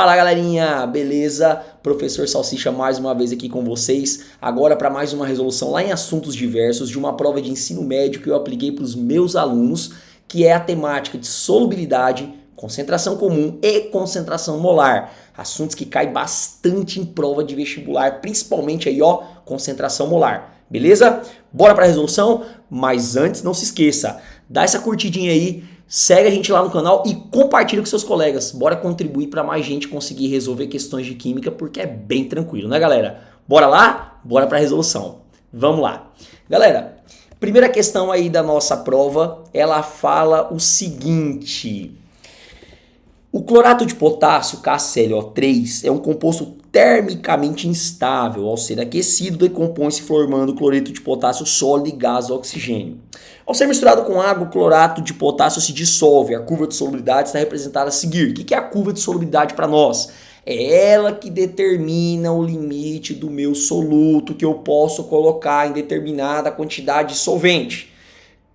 Fala galerinha, beleza? Professor Salsicha mais uma vez aqui com vocês, agora para mais uma resolução lá em assuntos diversos de uma prova de ensino médio que eu apliquei para os meus alunos, que é a temática de solubilidade, concentração comum e concentração molar. Assuntos que caem bastante em prova de vestibular, principalmente aí ó, concentração molar. Beleza? Bora para a resolução? Mas antes não se esqueça, dá essa curtidinha aí, segue a gente lá no canal e compartilha com seus colegas. Bora contribuir para mais gente conseguir resolver questões de química, porque é bem tranquilo, né galera? Bora lá? Bora para a resolução. Vamos lá. Galera, primeira questão aí da nossa prova, ela fala o seguinte: o clorato de potássio, KClO3, é um composto termicamente instável. Ao ser aquecido, decompõe-se formando cloreto de potássio sólido e gás oxigênio. Ao ser misturado com água, o clorato de potássio se dissolve. A curva de solubilidade está representada a seguir. O que é a curva de solubilidade para nós? É ela que determina o limite do meu soluto que eu posso colocar em determinada quantidade de solvente.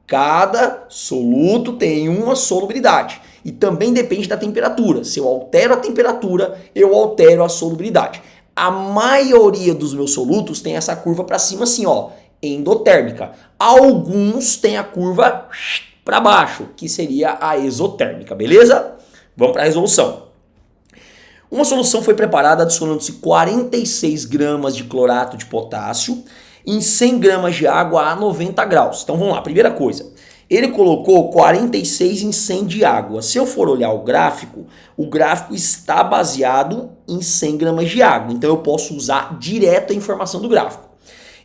Cada soluto tem uma solubilidade e também depende da temperatura. Se eu altero a temperatura, eu altero a solubilidade. A maioria dos meus solutos tem essa curva para cima assim, ó, endotérmica. Alguns têm a curva para baixo, que seria a exotérmica, beleza? Vamos para a resolução. Uma solução foi preparada adicionando-se 46 gramas de clorato de potássio em 100 gramas de água a 90 graus. Então vamos lá, primeira coisa. Ele colocou 46 em 100 de água. Se eu for olhar o gráfico está baseado em 100 gramas de água. Então eu posso usar direto a informação do gráfico.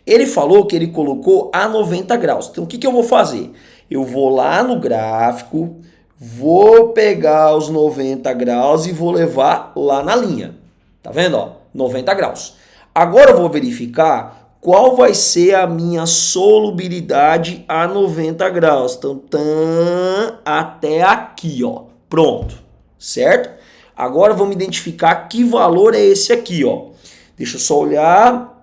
Ele falou que ele colocou a 90 graus. Então o que eu vou fazer? Eu vou lá no gráfico, vou pegar os 90 graus e vou levar lá na linha. Tá vendo? Ó, 90 graus. Agora eu vou verificar qual vai ser a minha solubilidade a 90 graus. Então, até aqui, ó. Pronto. Certo? Agora vamos identificar que valor é esse aqui, ó. Deixa eu só olhar.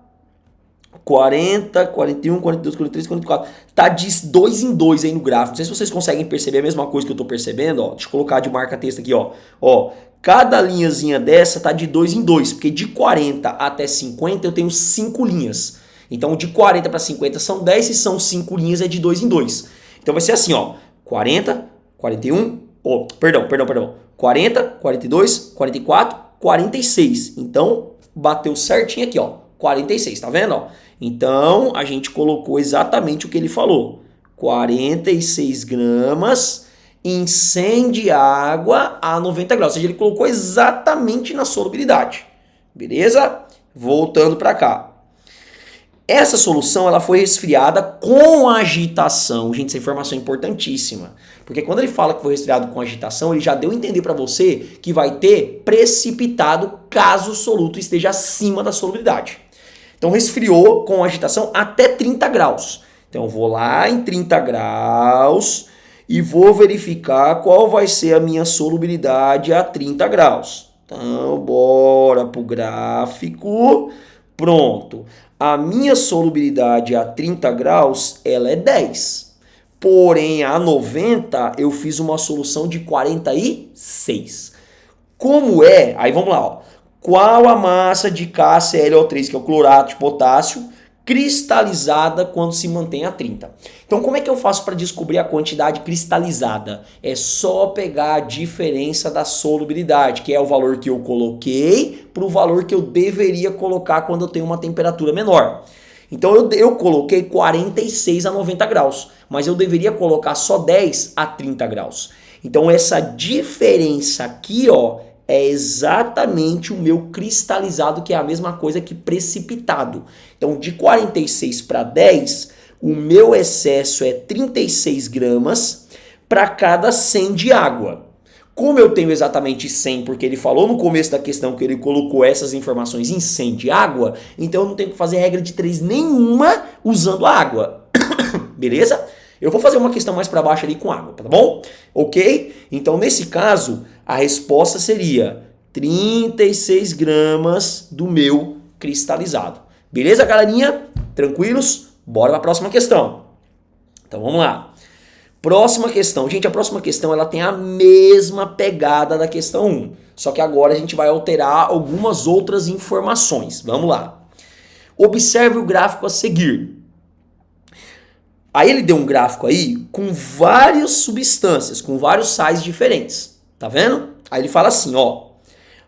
40, 41, 42, 43, 44. Tá de 2 em 2 aí no gráfico. Não sei se vocês conseguem perceber a mesma coisa que eu tô percebendo, ó. Deixa eu colocar de marca-texto aqui, ó. Ó, cada linhazinha dessa tá de 2 em 2, porque de 40 até 50 eu tenho 5 linhas. Então de 40 para 50 são 10, se são 5 linhas é de 2 em 2. Então vai ser assim, ó. 40, 41, perdão. 40, 42, 44, 46. Então bateu certinho aqui, ó. 46, tá vendo, ó? Então, a gente colocou exatamente o que ele falou. 46 gramas em 100 de água a 90 graus. Ou seja, ele colocou exatamente na solubilidade. Beleza? Voltando para cá. Essa solução ela foi resfriada com agitação. Gente, essa informação é importantíssima. Porque quando ele fala que foi resfriado com agitação, ele já deu a entender para você que vai ter precipitado caso o soluto esteja acima da solubilidade. Então resfriou com agitação até 30 graus. Então eu vou lá em 30 graus e vou verificar qual vai ser a minha solubilidade a 30 graus. Então bora pro gráfico. Pronto. A minha solubilidade a 30 graus ela é 10. Porém a 90 eu fiz uma solução de 46. Como é? Aí vamos lá, ó. Qual a massa de KClO3, que é o clorato de potássio, cristalizada quando se mantém a 30? Então, como é que eu faço para descobrir a quantidade cristalizada? É só pegar a diferença da solubilidade, que é o valor que eu coloquei, para o valor que eu deveria colocar quando eu tenho uma temperatura menor. Então, eu coloquei 46 a 90 graus, mas eu deveria colocar só 10 a 30 graus. Então, essa diferença aqui, ó, é exatamente o meu cristalizado, que é a mesma coisa que precipitado. Então, de 46 para 10, o meu excesso é 36 gramas para cada 100 de água. Como eu tenho exatamente 100, porque ele falou no começo da questão que ele colocou essas informações em 100 de água, então eu não tenho que fazer regra de 3 nenhuma usando a água. Beleza? Eu vou fazer uma questão mais para baixo ali com água, tá bom? Ok? Então, nesse caso, a resposta seria 36 gramas do meu cristalizado. Beleza, galerinha? Tranquilos? Bora para a próxima questão. Então, vamos lá. Próxima questão. Gente, a próxima questão ela tem a mesma pegada da questão 1. Só que agora a gente vai alterar algumas outras informações. Vamos lá. Observe o gráfico a seguir. Aí ele deu um gráfico aí com várias substâncias, com vários sais diferentes. Tá vendo? Aí ele fala assim, ó.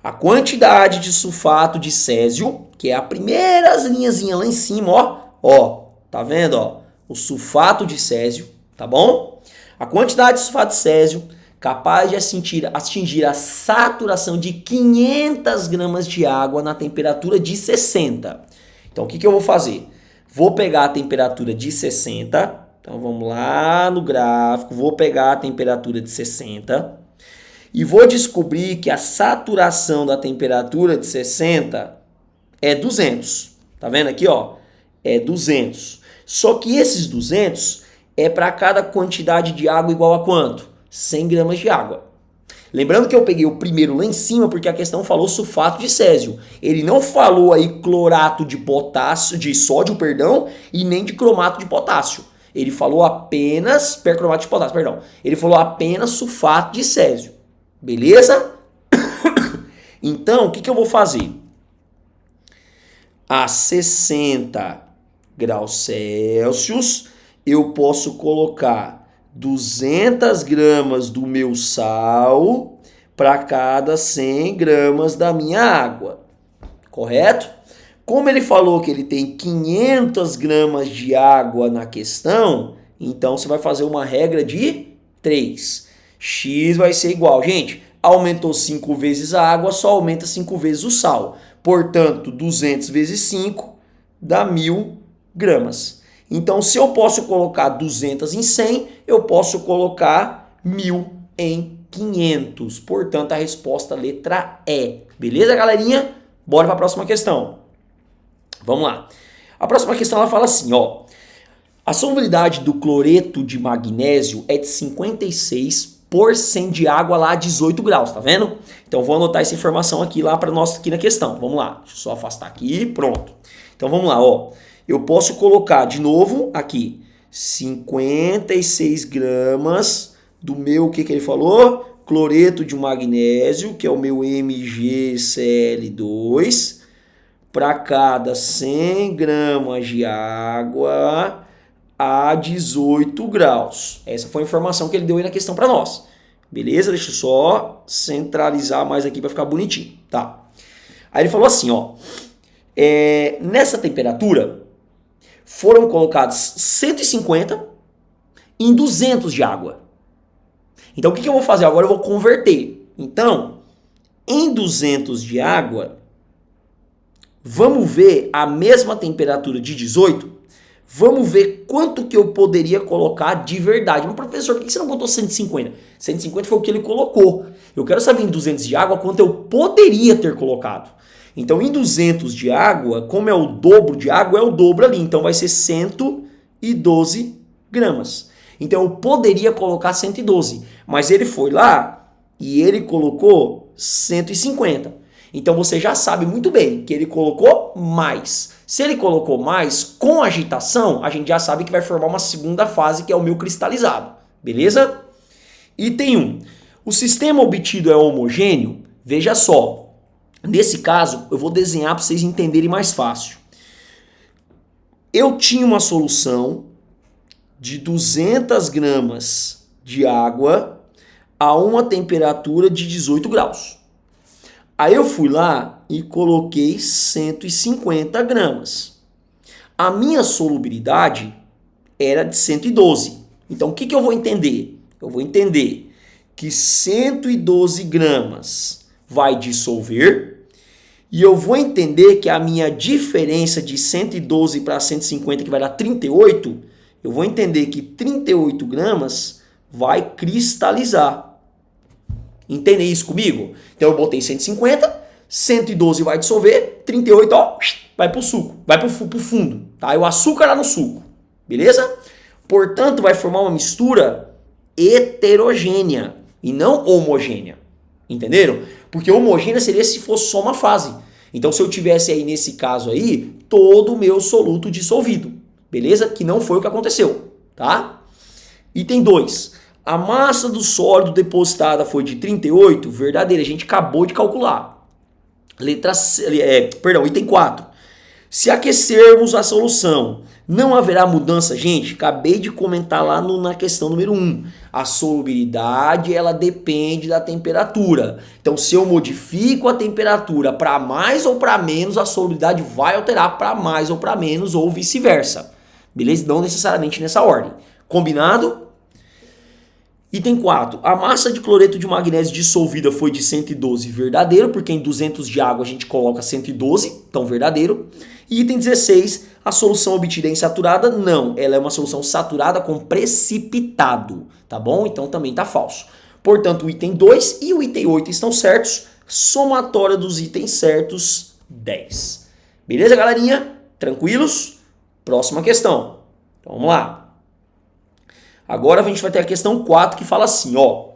A quantidade de sulfato de césio, que é a primeira linhazinha lá em cima, ó. Ó, tá vendo, ó? O sulfato de césio, tá bom? A quantidade de sulfato de césio capaz de atingir a saturação de 500 gramas de água na temperatura de 60. Então, o que eu vou fazer? Vou pegar a temperatura de 60. Então, vamos lá no gráfico. Vou pegar a temperatura de 60. E vou descobrir que a saturação da temperatura de 60 é 200. Tá vendo aqui, ó? É 200. Só que esses 200 é para cada quantidade de água igual a quanto? 100 gramas de água. Lembrando que eu peguei o primeiro lá em cima porque a questão falou sulfato de césio. Ele não falou aí clorato de potássio, de sódio, perdão, e nem de cromato de potássio. Ele falou apenas, percromato de potássio, perdão. Ele falou apenas sulfato de césio. Beleza? Então, o que eu vou fazer? A 60 graus Celsius, eu posso colocar 200 gramas do meu sal para cada 100 gramas da minha água. Correto? Como ele falou que ele tem 500 gramas de água na questão, então você vai fazer uma regra de 3. X vai ser igual. Gente, aumentou 5 vezes a água, só aumenta 5 vezes o sal. Portanto, 200 vezes 5 dá 1000 gramas. Então, se eu posso colocar 200 em 100, eu posso colocar 1000 em 500. Portanto, a resposta letra E. Beleza, galerinha? Bora para a próxima questão. Vamos lá. A próxima questão ela fala assim, ó. A solubilidade do cloreto de magnésio é de 56% de água lá a 18 graus, tá vendo? Então, vou anotar essa informação aqui lá para nós aqui na questão. Vamos lá. Deixa eu só afastar aqui, pronto. Então, vamos lá, ó. Eu posso colocar de novo aqui 56 gramas do meu, o que ele falou? Cloreto de magnésio, que é o meu MgCl2, para cada 100 gramas de água a 18 graus. Essa foi a informação que ele deu aí na questão para nós. Beleza? Deixa eu só centralizar mais aqui para ficar bonitinho. Tá. Aí ele falou assim, ó. Nessa temperatura foram colocados 150 em 200 de água. Então, o que eu vou fazer agora? Eu vou converter. Então, em 200 de água, vamos ver a mesma temperatura de 18? Vamos ver quanto que eu poderia colocar de verdade. Mas, professor, por que você não botou 150? 150 foi o que ele colocou. Eu quero saber em 200 de água quanto eu poderia ter colocado. Então, em 200 de água, como é o dobro de água, é o dobro ali. Então, vai ser 112 gramas. Então, eu poderia colocar 112. Mas ele foi lá e ele colocou 150. Então, você já sabe muito bem que ele colocou mais. Se ele colocou mais, com agitação, a gente já sabe que vai formar uma segunda fase, que é o meu cristalizado. Beleza? Item 1. O sistema obtido é homogêneo? Veja só. Nesse caso, eu vou desenhar para vocês entenderem mais fácil. Eu tinha uma solução de 200 gramas de água a uma temperatura de 18 graus. Aí eu fui lá e coloquei 150 gramas. A minha solubilidade era de 112. Então, o que eu vou entender? Eu vou entender que 112 gramas vai dissolver e eu vou entender que a minha diferença de 112 para 150, que vai dar 38, eu vou entender que 38 gramas vai cristalizar. Entendem isso comigo? Então eu botei 150, 112 vai dissolver, 38 ó, vai pro suco, vai pro fundo, tá? E o açúcar lá no suco, beleza? Portanto, vai formar uma mistura heterogênea e não homogênea. Entenderam? Porque homogênea seria se fosse só uma fase. Então, se eu tivesse aí, nesse caso aí, todo o meu soluto dissolvido. Beleza? Que não foi o que aconteceu, tá? Item 2. A massa do sólido depositada foi de 38, verdadeira, a gente acabou de calcular. Item 4. Se aquecermos a solução, não haverá mudança? Gente, acabei de comentar lá na questão número 1. A solubilidade, ela depende da temperatura. Então, se eu modifico a temperatura para mais ou para menos, a solubilidade vai alterar para mais ou para menos ou vice-versa. Beleza? Não necessariamente nessa ordem. Combinado? Item 4. A massa de cloreto de magnésio dissolvida foi de 112, verdadeiro, porque em 200 de água a gente coloca 112, então verdadeiro. E item 16. A solução obtida é insaturada? Não, ela é uma solução saturada com precipitado, tá bom? Então também tá falso. Portanto, o item 2 e o item 8 estão certos. Somatória dos itens certos, 10. Beleza, galerinha? Tranquilos? Próxima questão. Então vamos lá. Agora a gente vai ter a questão 4 que fala assim, ó.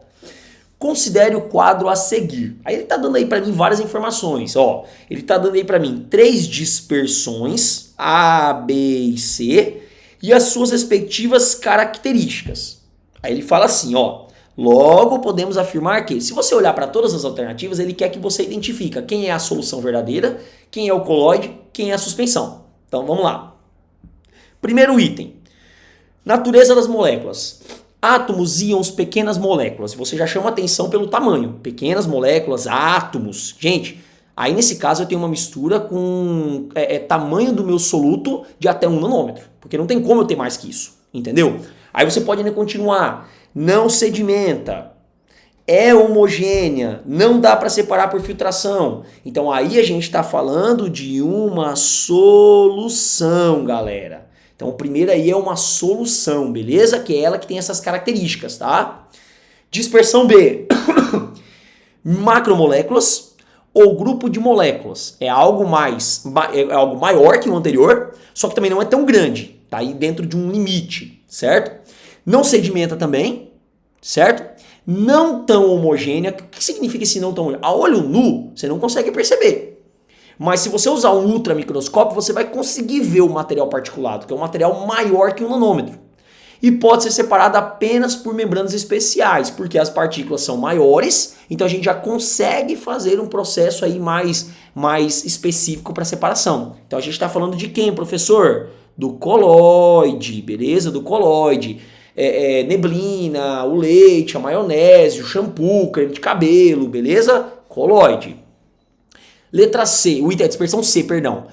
Considere o quadro a seguir. Aí ele tá dando aí para mim várias informações, ó. Ele tá dando aí para mim 3 dispersões, A, B e C, e as suas respectivas características. Aí ele fala assim, ó. Logo podemos afirmar que, se você olhar para todas as alternativas, ele quer que você identifique quem é a solução verdadeira, quem é o colóide, quem é a suspensão. Então vamos lá. Primeiro item. Natureza das moléculas. Átomos, íons, pequenas moléculas. Você já chama atenção pelo tamanho. Pequenas moléculas, átomos. Gente, aí nesse caso eu tenho uma mistura com tamanho do meu soluto de até 1 nanômetro. Porque não tem como eu ter mais que isso. Entendeu? Aí você pode ainda continuar. Não sedimenta. É homogênea. Não dá para separar por filtração. Então aí a gente está falando de uma solução, galera. Então, o primeiro aí é uma solução, beleza? Que é ela que tem essas características, tá? Dispersão B. Macromoléculas ou grupo de moléculas. É algo maior que o anterior, só que também não é tão grande. Tá aí dentro de um limite, certo? Não sedimenta também, certo? Não tão homogênea. O que significa esse não tão homogênea? A olho nu, você não consegue perceber. Mas se você usar um ultramicroscópio, você vai conseguir ver o material particulado, que é um material maior que 1 nanômetro. E pode ser separado apenas por membranas especiais, porque as partículas são maiores, então a gente já consegue fazer um processo aí mais específico para separação. Então a gente está falando de quem, professor? Do colóide, beleza? Do colóide. Neblina, o leite, a maionese, o shampoo, creme de cabelo, beleza? Colóide. Letra C, o item é dispersão C, perdão.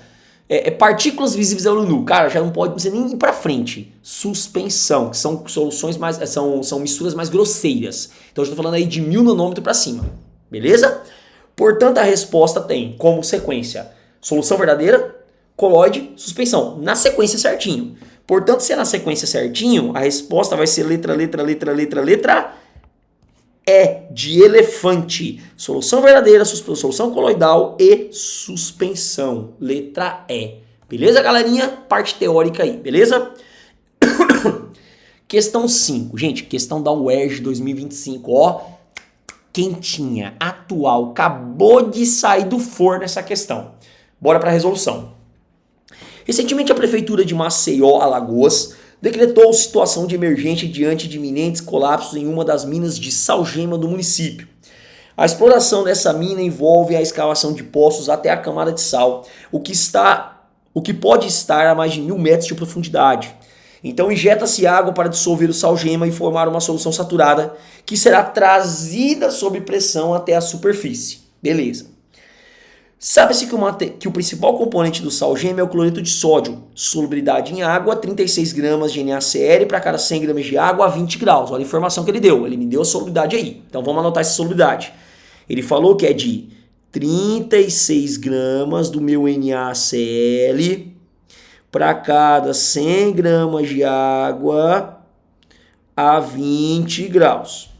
Partículas visíveis ao olho nu. Cara, já não pode você nem ir para frente. Suspensão, que são soluções mais são misturas mais grosseiras. Então eu estou falando aí de 1000 nanômetros para cima. Beleza? Portanto, a resposta tem como sequência solução verdadeira, colóide, suspensão. Na sequência certinho. Portanto, se é na sequência certinho, a resposta vai ser letra E de elefante. Solução verdadeira, solução coloidal e suspensão. Letra E. Beleza, galerinha? Parte teórica aí, beleza? Questão 5. Gente, questão da UERJ 2025, ó. Quentinha, atual. Acabou de sair do forno essa questão. Bora para a resolução. Recentemente, a Prefeitura de Maceió, Alagoas, decretou situação de emergência diante de iminentes colapsos em uma das minas de salgema do município. A exploração dessa mina envolve a escavação de poços até a camada de sal, o que pode estar a mais de 1000 metros de profundidade. Então injeta-se água para dissolver o salgema e formar uma solução saturada que será trazida sob pressão até a superfície. Beleza. Sabe-se que o principal componente do salgema é o cloreto de sódio, solubilidade em água, 36 gramas de NaCl para cada 100 gramas de água a 20 graus. Olha a informação que ele deu, ele me deu a solubilidade aí. Então vamos anotar essa solubilidade. Ele falou que é de 36 gramas do meu NaCl para cada 100 gramas de água a 20 graus.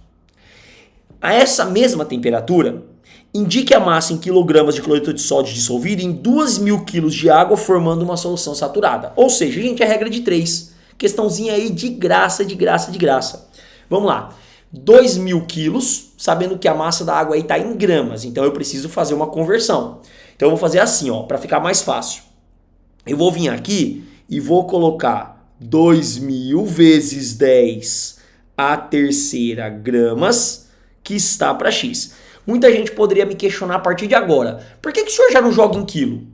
A essa mesma temperatura, indique a massa em quilogramas de cloreto de sódio dissolvido em 2.000 kg de água, formando uma solução saturada. Ou seja, gente, é a regra de 3. Questãozinha aí de graça. Vamos lá. 2.000 quilos, sabendo que a massa da água aí está em gramas. Então eu preciso fazer uma conversão. Então eu vou fazer assim, ó, para ficar mais fácil. Eu vou vir aqui e vou colocar 2.000 vezes 10 a terceira gramas que está para X. Muita gente poderia me questionar a partir de agora. Por que o senhor já não joga em quilo?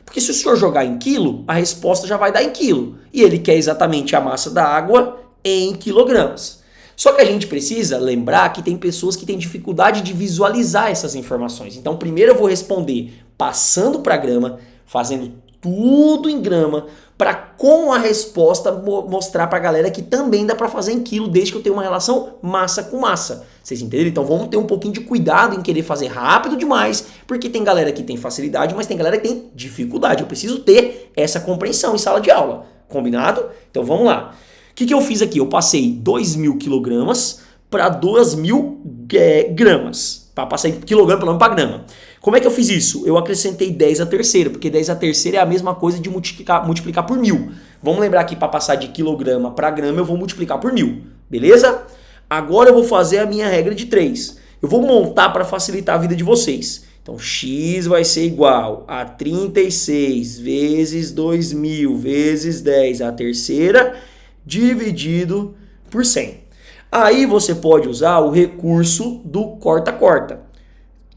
Porque se o senhor jogar em quilo, a resposta já vai dar em quilo. E ele quer exatamente a massa da água em quilogramas. Só que a gente precisa lembrar que tem pessoas que têm dificuldade de visualizar essas informações. Então, primeiro eu vou responder passando para grama, fazendo tudo em grama, para com a resposta mostrar para a galera que também dá para fazer em quilo, desde que eu tenha uma relação massa com massa. Vocês entenderam? Então vamos ter um pouquinho de cuidado em querer fazer rápido demais, porque tem galera que tem facilidade, mas tem galera que tem dificuldade. Eu preciso ter essa compreensão em sala de aula. Combinado? Então vamos lá. O que eu fiz aqui? Eu passei 2.000 quilogramas para 2.000 gramas. Passei quilograma pelo menos para grama. Como é que eu fiz isso? Eu acrescentei 10 à terceira, porque 10 à terceira é a mesma coisa de multiplicar por 1.000. Vamos lembrar que para passar de quilograma para grama eu vou multiplicar por 1.000. Beleza? Agora eu vou fazer a minha regra de 3. Eu vou montar para facilitar a vida de vocês. Então, x vai ser igual a 36 vezes 2.000 vezes 10 à terceira, dividido por 100. Aí você pode usar o recurso do corta-corta.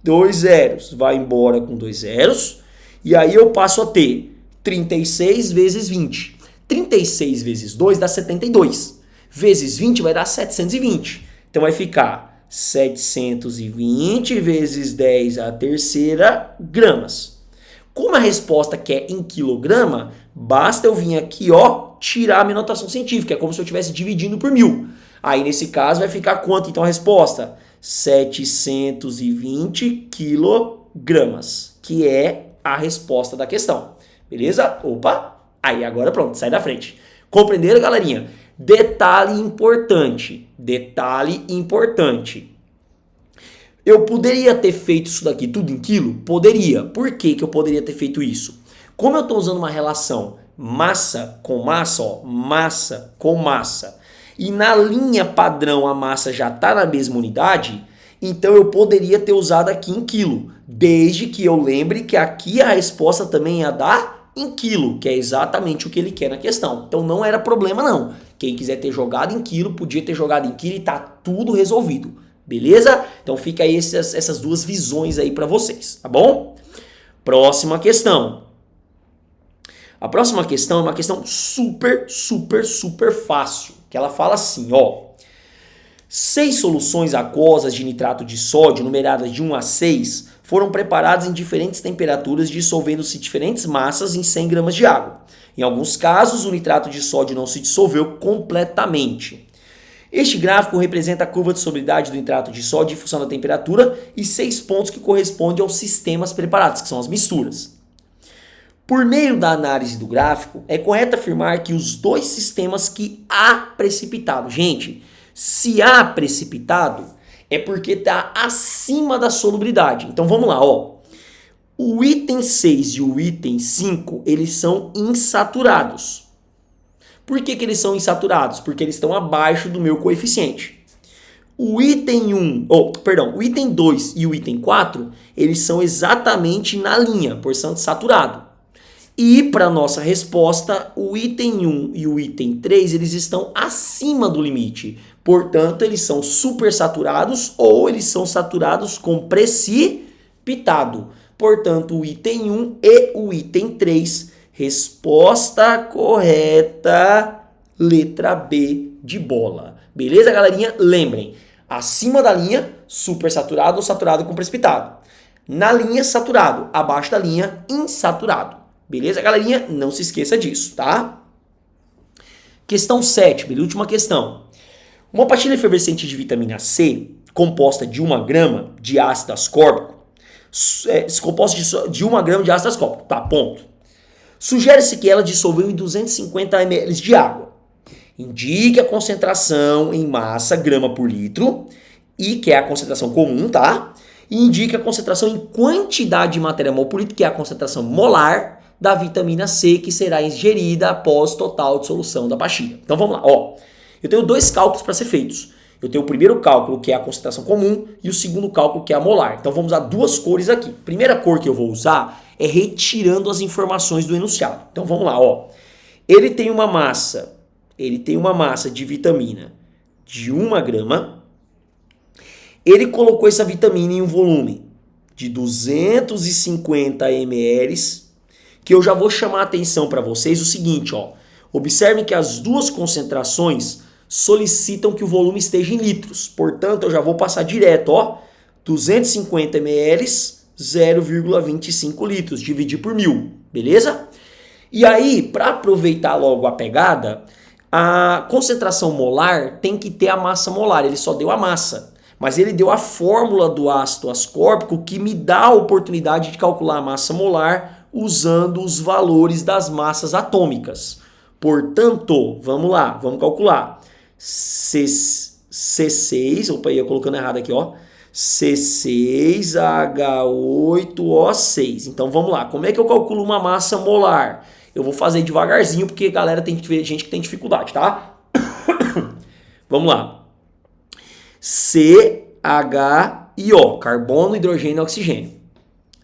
2 zeros vai embora com 2 zeros. E aí eu passo a ter 36 vezes 20. 36 vezes 2 dá 72. Vezes 20 vai dar 720. Então vai ficar 720 vezes 10 à terceira gramas. Como a resposta que é em quilograma, basta eu vir aqui, ó, tirar a minha notação científica. É como se eu estivesse dividindo por 1.000. Aí nesse caso vai ficar quanto então a resposta? 720 quilogramas, que é a resposta da questão. Beleza? Opa! Aí agora pronto, sai da frente. Compreenderam, galerinha? Detalhe importante. Detalhe importante. Eu poderia ter feito isso daqui tudo em quilo? Poderia. Por que eu poderia ter feito isso? Como eu estou usando uma relação massa com massa, ó, massa com massa, e na linha padrão a massa já está na mesma unidade, então eu poderia ter usado aqui em quilo, desde que eu lembre que aqui a resposta também ia dar em quilo, que é exatamente o que ele quer na questão. Então não era problema não. Quem quiser ter jogado em quilo, podia ter jogado em quilo e tá tudo resolvido. Beleza? Então fica aí essas duas visões aí para vocês, tá bom? Próxima questão. A próxima questão é uma questão super fácil, que ela fala assim, ó. 6 soluções aquosas de nitrato de sódio, numeradas de 1 a 6, foram preparadas em diferentes temperaturas, dissolvendo-se diferentes massas em 100 gramas de água. Em alguns casos, o nitrato de sódio não se dissolveu completamente. Este gráfico representa a curva de solubilidade do nitrato de sódio em função da temperatura e 6 pontos que correspondem aos sistemas preparados, que são as misturas. Por meio da análise do gráfico, é correto afirmar que os dois sistemas que há precipitado, gente, se há precipitado, é porque está acima da solubilidade. Então vamos lá, ó. O item 6 e o item 5, eles são insaturados. Por que eles são insaturados? Porque eles estão abaixo do meu coeficiente. O item 2 e o item 4, eles são exatamente na linha, portanto saturado. E para nossa resposta, o item 1 e o item 3, eles estão acima do limite. Portanto, eles são supersaturados ou eles são saturados com precipitado. Portanto, o item 1 e o item 3, resposta correta, letra B de bola. Beleza, galerinha? Lembrem, acima da linha, supersaturado ou saturado com precipitado. Na linha, saturado. Abaixo da linha, insaturado. Beleza, galerinha? Não se esqueça disso, tá? Questão 7, beleza? Última questão. Uma pastilha efervescente de vitamina C, composta de 1 grama de ácido ascórbico, composta de 1 grama de ácido ascórbico, tá? Ponto. Sugere-se que ela dissolveu em 250 ml de água. Indique a concentração em massa grama por litro, e que é a concentração comum, tá? E indique a concentração em quantidade de matéria mol por litro, que é a concentração molar da vitamina C que será ingerida após total dissolução da pastilha. Então vamos lá, ó. Eu tenho 2 cálculos para ser feitos. Eu tenho o primeiro cálculo, que é a concentração comum, e o segundo cálculo, que é a molar. Então vamos usar 2 cores aqui. A primeira cor que eu vou usar é retirando as informações do enunciado. Então vamos lá, ó. Ele tem uma massa de vitamina de 1 grama, ele colocou essa vitamina em um volume de 250 ml, que eu já vou chamar a atenção para vocês o seguinte, ó. Observem que as duas concentrações solicitam que o volume esteja em litros. Portanto, eu já vou passar direto, ó. 250 ml, 0,25 litros, dividir por 1000, beleza? E aí, para aproveitar logo a pegada, a concentração molar tem que ter a massa molar, ele só deu a massa. Mas ele deu a fórmula do ácido ascórbico que me dá a oportunidade de calcular a massa molar usando os valores das massas atômicas. Portanto, vamos lá, vamos calcular. C6, opa, ia colocando errado aqui, ó. C6H8O6. Então vamos lá, como é que eu calculo uma massa molar? Eu vou fazer devagarzinho porque, galera, tem gente que tem dificuldade, tá? Vamos lá. CHIO, carbono, hidrogênio e oxigênio.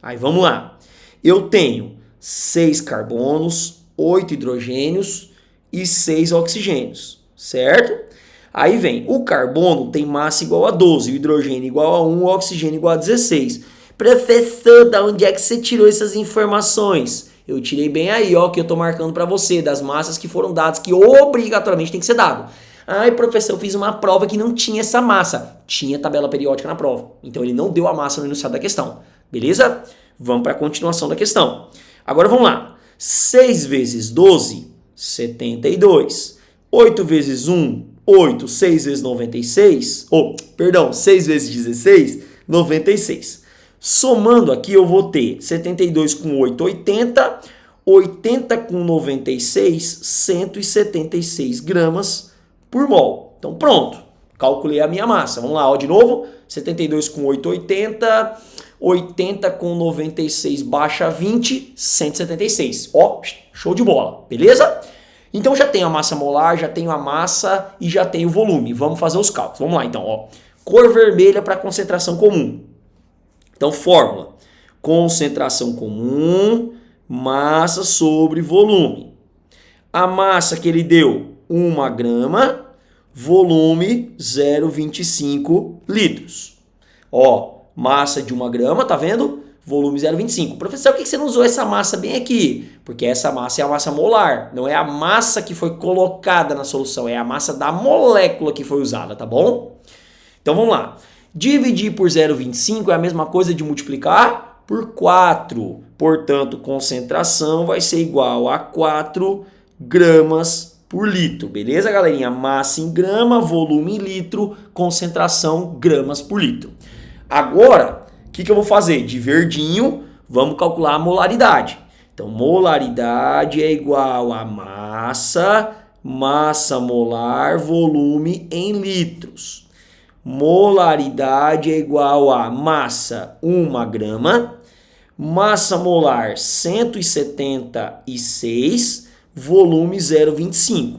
Aí vamos lá. Eu tenho 6 carbonos, 8 hidrogênios e 6 oxigênios, certo? Aí vem, o carbono tem massa igual a 12, o hidrogênio igual a 1, o oxigênio igual a 16. Professor, da onde é que você tirou essas informações? Eu tirei bem aí, ó, que eu tô marcando para você, das massas que foram dadas, que obrigatoriamente tem que ser dado. Ai, professor, eu fiz uma prova que não tinha essa massa. Tinha tabela periódica na prova. Então ele não deu a massa no enunciado da questão. Beleza? Vamos para a continuação da questão. Agora vamos lá. 6 vezes 12, 72. 8 vezes 1, 8. 6 vezes 96. 6 vezes 16, 96. Somando aqui eu vou ter 72 com 8, 80. 80 com 96, 176 gramas por mol. Então pronto, calculei a minha massa. Vamos lá, ó, de novo, 72 com 8, 80, 80 com 96 baixa 20, 176. Ó, show de bola, beleza? Então já tenho a massa molar, já tenho a massa e já tenho o volume. Vamos fazer os cálculos. Vamos lá então, ó. Cor vermelha para concentração comum. Então fórmula, concentração comum, massa sobre volume. A massa que ele deu, 1 grama, volume 0,25 litros. Ó, massa de 1 grama, tá vendo? Volume 0,25. Professor, por que você não usou essa massa bem aqui? Porque essa massa é a massa molar, não é a massa que foi colocada na solução, é a massa da molécula que foi usada, tá bom? Então vamos lá. Dividir por 0,25 é a mesma coisa de multiplicar por 4. Portanto, concentração vai ser igual a 4 gramas por litro. Beleza, galerinha? Massa em grama, volume em litro, concentração gramas por litro. Agora, o que eu vou fazer? De verdinho, vamos calcular a molaridade. Então, molaridade é igual a massa, massa molar, volume em litros. Molaridade é igual a massa 1 grama, massa molar 176, volume 0,25.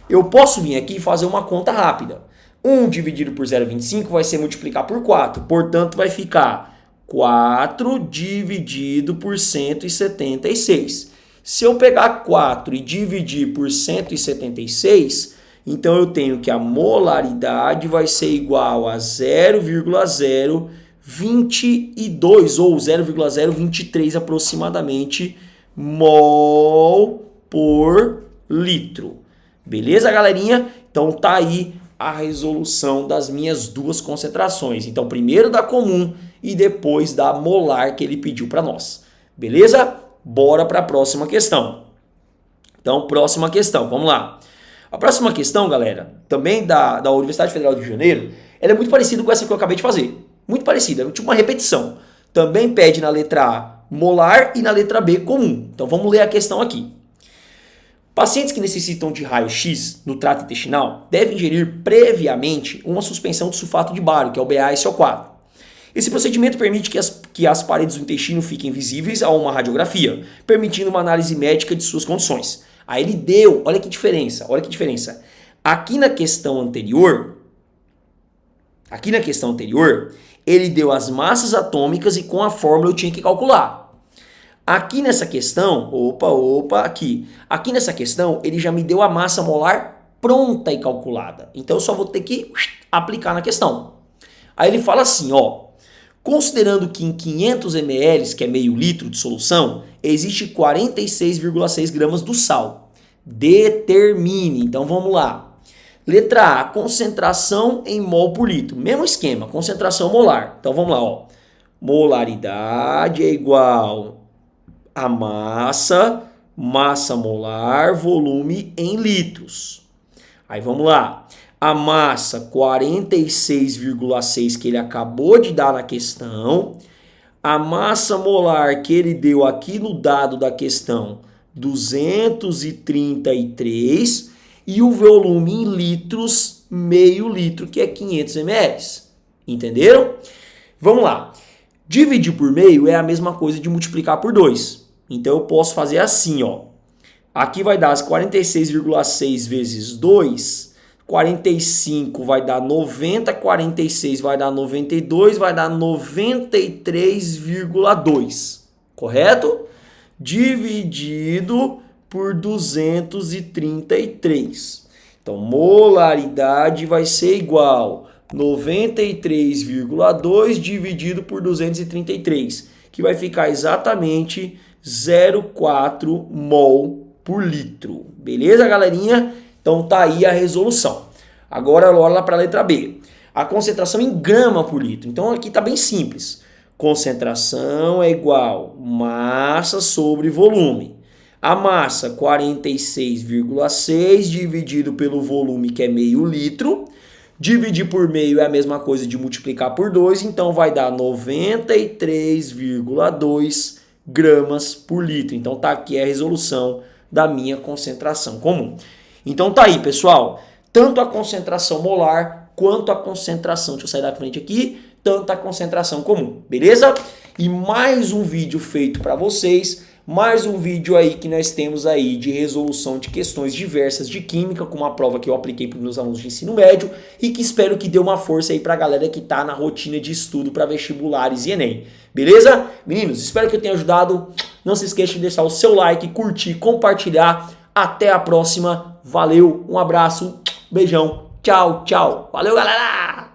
Eu posso vir aqui e fazer uma conta rápida. 1 dividido por 0,25 vai ser multiplicar por 4. Portanto, vai ficar 4 dividido por 176. Se eu pegar 4 e dividir por 176, então eu tenho que a molaridade vai ser igual a 0,022 ou 0,023 aproximadamente mol por litro. Beleza, galerinha? Então tá aí a resolução das minhas duas concentrações. Então primeiro da comum e depois da molar que ele pediu para nós. Beleza? Bora para a próxima questão. Então, próxima questão, vamos lá. A próxima questão, galera, também da Universidade Federal do Rio de Janeiro, ela é muito parecida com essa que eu acabei de fazer. Muito parecida, é tipo uma repetição. Também pede na letra A molar e na letra B comum. Então vamos ler a questão aqui. Pacientes que necessitam de raio-x no trato intestinal devem ingerir previamente uma suspensão de sulfato de bário, que é o BaSO4. Esse procedimento permite que as paredes do intestino fiquem visíveis a uma radiografia, permitindo uma análise médica de suas condições. Aí ele deu, olha que diferença. Aqui na questão anterior, ele deu as massas atômicas e com a fórmula eu tinha que calcular. Aqui nessa questão, aqui nessa questão, ele já me deu a massa molar pronta e calculada. Então eu só vou ter que aplicar na questão. Aí ele fala assim, ó, considerando que em 500 ml, que é meio litro de solução, existe 46,6 gramas do sal. Determine. Então vamos lá. Letra A, concentração em mol por litro. Mesmo esquema, concentração molar. Então vamos lá, ó. Molaridade é igual a massa molar, volume em litros. Aí vamos lá. A massa 46,6 que ele acabou de dar na questão. A massa molar que ele deu aqui no dado da questão, 233. E o volume em litros, meio litro, que é 500 ml. Entenderam? Vamos lá. Dividir por meio é a mesma coisa de multiplicar por 2. Então eu posso fazer assim, ó. Aqui vai dar as 46,6 vezes 2. 45 vai dar 90, 46 vai dar 92, vai dar 93,2. Correto? Dividido por 233. Então, molaridade vai ser igual 93,2 dividido por 233, que vai ficar exatamente 0,4 mol por litro. Beleza, galerinha? Então tá aí a resolução. Agora olha para a letra B. A concentração em grama por litro. Então aqui tá bem simples. Concentração é igual massa sobre volume. A massa 46,6 dividido pelo volume, que é meio litro. Dividir por meio é a mesma coisa de multiplicar por 2, então vai dar 93,2 gramas por litro. Então tá aqui a resolução da minha concentração comum. Então tá aí, pessoal, tanto a concentração molar quanto a concentração, deixa eu sair da frente aqui, tanto a concentração comum, beleza? E mais um vídeo feito para vocês, mais um vídeo aí que nós temos aí de resolução de questões diversas de química, com uma prova que eu apliquei para os meus alunos de ensino médio e que espero que dê uma força aí para a galera que tá na rotina de estudo para vestibulares e Enem, beleza? Meninos, espero que eu tenha ajudado, não se esqueça de deixar o seu like, curtir, compartilhar, até a próxima, valeu, um abraço, beijão, tchau, tchau, valeu galera!